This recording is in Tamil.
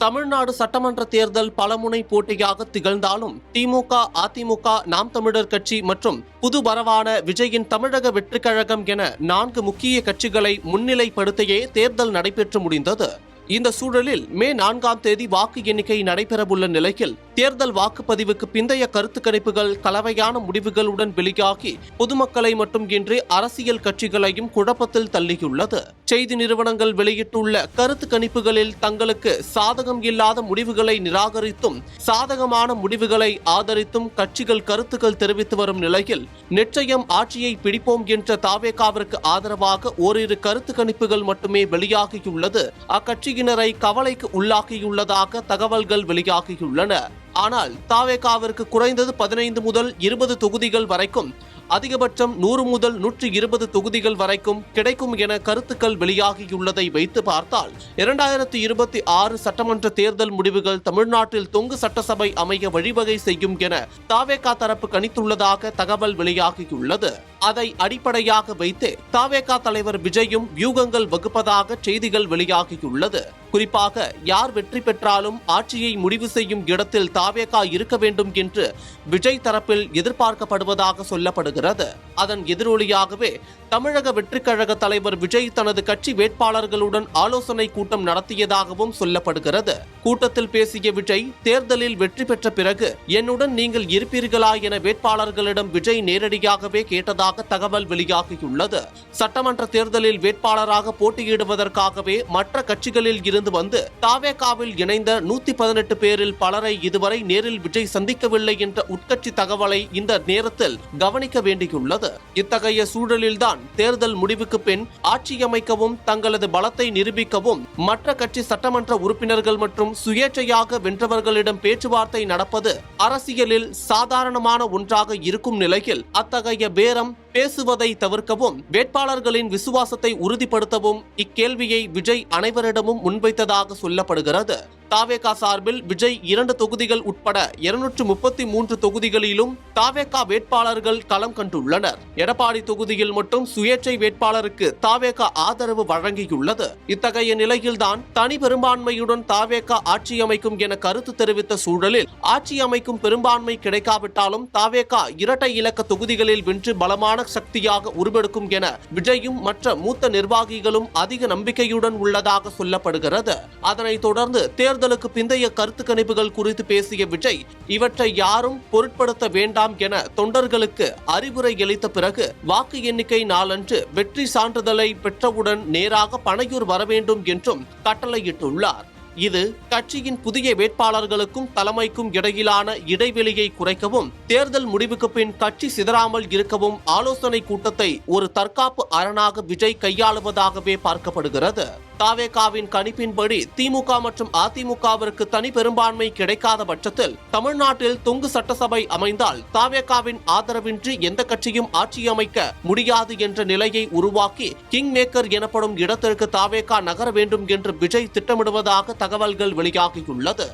தமிழ்நாடு சட்டமன்ற தேர்தல் பலமுனை போட்டியாக திகழ்ந்தாலும் திமுக, அதிமுக, நாம் தமிழர் கட்சி மற்றும் புது வரவான விஜயின் தமிழக வெற்றிக் கழகம் என 4 முக்கிய கட்சிகளை முன்னிலைப்படுத்தியே தேர்தல் நடைபெற்று முடிந்தது. இந்த சூழலில் மே 4ஆம் தேதி வாக்கு எண்ணிக்கை நடைபெறவுள்ள நிலையில் தேர்தல் வாக்குப்பதிவுக்கு பிந்தைய கருத்து கணிப்புகள் கலவையான முடிவுகளுடன் வெளியாகி பொதுமக்களை மட்டுமின்றி அரசியல் கட்சிகளையும் குழப்பத்தில் தள்ளியுள்ளது. செய்தி நிறுவனங்கள் வெளியிட்டுள்ள கருத்து கணிப்புகளில் தங்களுக்கு சாதகம் இல்லாத முடிவுகளை நிராகரித்தும் சாதகமான முடிவுகளை ஆதரித்தும் கட்சிகள் கருத்துக்கள் தெரிவித்து வரும் நிலையில் நிச்சயம் ஆட்சியை பிடிப்போம் என்ற தாவேகாவிற்கு ஆதரவாக ஓரிரு கருத்து கணிப்புகள் மட்டுமே வெளியாகியுள்ளது அக்கட்சியினரை கவலைக்கு உள்ளாகியுள்ளதாக தகவல்கள் வெளியாகியுள்ளன. ஆனால் தாவேகாவிற்கு குறைந்தது 15 முதல் 20 தொகுதிகள் வரைக்கும், அதிகபட்சம் 100 முதல் 120 தொகுதிகள் வரைக்கும் கிடைக்கும் என கருத்துக்கள் வெளியாகியுள்ளதை வைத்து பார்த்தால் 2026 சட்டமன்ற தேர்தல் முடிவுகள் தமிழ்நாட்டில் தொங்கு சட்டசபை அமைய வழிவகை செய்யும் என தாவேகா தரப்பு கணித்துள்ளதாக தகவல் வெளியாகியுள்ளது. அதை அடிப்படையாக வைத்து தாவேகா தலைவர் விஜயும் வியூகங்கள் வகுப்பதாக செய்திகள் வெளியாகியுள்ளது. குறிப்பாக யார் வெற்றி பெற்றாலும் ஆட்சியை முடிவு செய்யும் இடத்தில் தாவேகா இருக்க வேண்டும் என்று விஜய் தரப்பில் எதிர்பார்க்கப்படுவதாக சொல்லப்படுகிறது. அதன் எதிரொலியாகவே தமிழக வெற்றிக் கழக தலைவர் விஜய் தனது கட்சி வேட்பாளர்களுடன் ஆலோசனை கூட்டம் நடத்தியதாகவும் சொல்லப்படுகிறது. கூட்டத்தில் பேசிய விஜய், தேர்தலில் வெற்றி பெற்ற பிறகு என்னுடன் நீங்கள் இருப்பீர்களா என வேட்பாளர்களிடம் விஜய் நேரடியாகவே கேட்டதாக தகவல் வெளியாகியுள்ளது. சட்டமன்ற தேர்தலில் வேட்பாளராக போட்டியிடுவதற்காகவே மற்ற கட்சிகளில் இருந்து வந்து தாவேகாவில் இணைந்த 118 பேரில் பலரை இதுவரை நேரில் விஜய் சந்திக்கவில்லை என்ற உட்கட்சி தகவலை இந்த நேரத்தில் கவனிக்க வேண்டியுள்ளது. இத்தகைய சூழலில்தான் தேர்தல் முடிவுக்கு பின் ஆட்சியமைக்கவும் தங்களது பலத்தை நிரூபிக்கவும் மற்ற கட்சி சட்டமன்ற உறுப்பினர்கள் மற்றும் சுயேட்சையாக வென்றவர்களிடம் பேச்சுவார்த்தை நடப்பது அரசியலில் சாதாரணமான ஒன்றாக இருக்கும் நிலையில் அத்தகைய பேரம் பேசுவதை தவிர்க்கவும் வேட்பாளர்களின் விசுவாசத்தை உறுதிப்படுத்தவும் இக்கேள்வியை விஜய் அனைவரிடமும் முன்வைத்ததாக சொல்லப்படுகிறது. தாவேகா சார்பில் விஜய் 2 தொகுதிகள் உட்பட 233 தொகுதிகளிலும் தாவேகா வேட்பாளர்கள் களம் கண்டுள்ளனர். எடப்பாடி தொகுதியில் மட்டும் சுயேட்சை வேட்பாளருக்கு தாவேகா ஆதரவு வழங்கியுள்ளது. இத்தகைய நிலையில்தான் தனி பெரும்பான்மையுடன் தாவேகா ஆட்சி அமைக்கும் என கருத்து தெரிவித்த சூழலில் ஆட்சி அமைக்கும் பெரும்பான்மை கிடைக்காவிட்டாலும் தாவேகா இரட்டை இலக்க தொகுதிகளில் வென்று பலமான சக்தியாக உருவெடுக்கும் என விஜயும் மற்ற மூத்த நிர்வாகிகளும் அதிக நம்பிக்கையுடன் உள்ளதாக சொல்லப்படுகிறது. அதனைத் தொடர்ந்து தேர்தலுக்கு பிந்தைய கருத்து கணிப்புகள் குறித்து பேசிய விஜய், இவற்றை யாரும் பொருட்படுத்த வேண்டாம் என தொண்டர்களுக்கு அறிவுரை அளித்த பிறகு வாக்கு எண்ணிக்கை நாளன்று வெற்றி சான்றிதழை பெற்றவுடன் நேராக பனையூர் வர வேண்டும் என்றும் கட்டளையிட்டுள்ளார். இது கட்சியின் புதிய வேட்பாளர்களுக்கும் தலைமைக்கும் இடையிலான இடைவெளியை குறைக்கவும் தேர்தல் முடிவுக்கு பின் கட்சி சிதறாமல் இருக்கவும் ஆலோசனை கூட்டத்தை ஒரு தற்காப்பு அரணாக விஜய் கையாளுவதாகவே பார்க்கப்படுகிறது. தாவேகாவின் கணிப்பின்படி திமுக மற்றும் அதிமுகவிற்கு தனி பெரும்பான்மை கிடைக்காத பட்சத்தில் தமிழ்நாட்டில் தொங்கு சட்டசபை அமைந்தால் தாவேகாவின் ஆதரவின்றி எந்த கட்சியும் ஆட்சி அமைக்க முடியாது என்ற நிலையை உருவாக்கி கிங் மேக்கர் எனப்படும் இடத்திற்கு தாவேகா நகர வேண்டும் என்று விஜய் திட்டமிடுவதாக தகவல்கள் வெளியாகியுள்ளது.